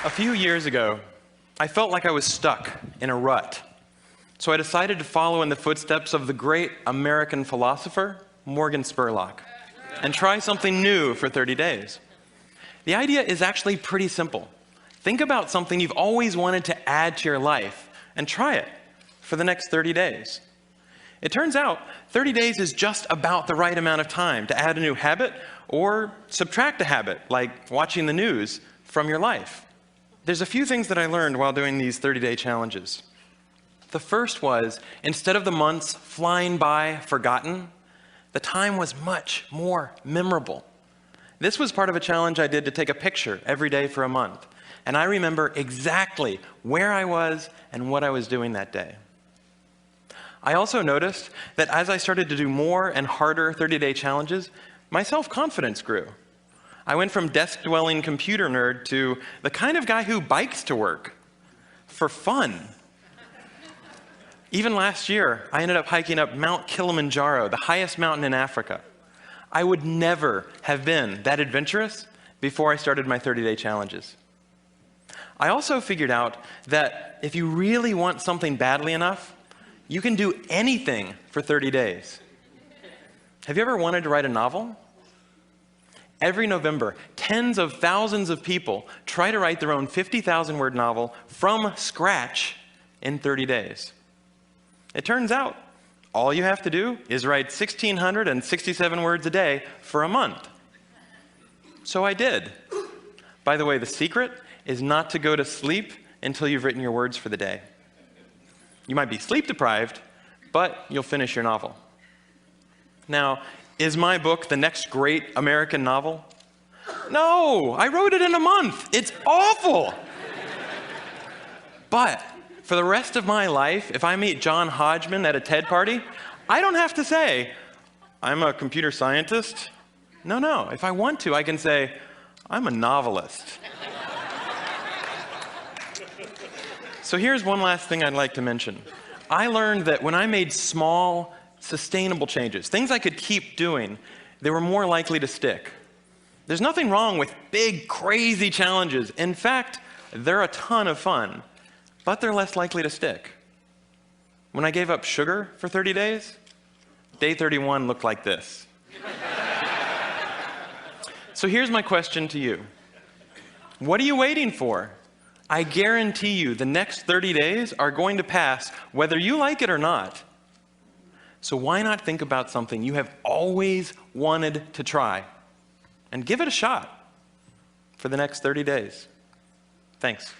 A few years ago, I felt like I was stuck in a rut. So I decided to follow in the footsteps of the great American philosopher, Morgan Spurlock, and try something new for 30 days. The idea is actually pretty simple. Think about something you've always wanted to add to your life and try it for the next 30 days. It turns out 30 days is just about the right amount of time to add a new habit or subtract a habit, like watching the news, from your life. There's a few things that I learned while doing these 30-day challenges. The first was, instead of the months flying by forgotten, the time was much more memorable. This was part of a challenge I did to take a picture every day for a month, and I remember exactly where I was and what I was doing that day. I also noticed that as I started to do more and harder 30-day challenges, my self-confidence grew. I went from desk-dwelling computer nerd to the kind of guy who bikes to work for fun. Even last year, I ended up hiking up Mount Kilimanjaro, the highest mountain in Africa. I would never have been that adventurous before I started my 30-day challenges. I also figured out that if you really want something badly enough, you can do anything for 30 days. Have you ever wanted to write a novel? Every November, tens of thousands of people try to write their own 50,000-word novel from scratch in 30 days. It turns out, all you have to do is write 1,667 words a day for a month. So I did. By the way, the secret is not to go to sleep until you've written your words for the day. You might be sleep deprived, but you'll finish your novel. Now, is my book the next great American novel? No, I wrote it in a month. It's awful. But for the rest of my life, if I meet John Hodgman at a TED party, I don't have to say, I'm a computer scientist. No. If I want to, I can say, I'm a novelist. So here's one last thing I'd like to mention. I learned that when I made small, sustainable changes, things I could keep doing, they were more likely to stick. There's nothing wrong with big, crazy challenges. In fact, they're a ton of fun, but they're less likely to stick. When I gave up sugar for 30 days, day 31 looked like this. So here's my question to you. What are you waiting for? I guarantee you the next 30 days are going to pass whether you like it or not. So why not think about something you have always wanted to try and give it a shot for the next 30 days? Thanks.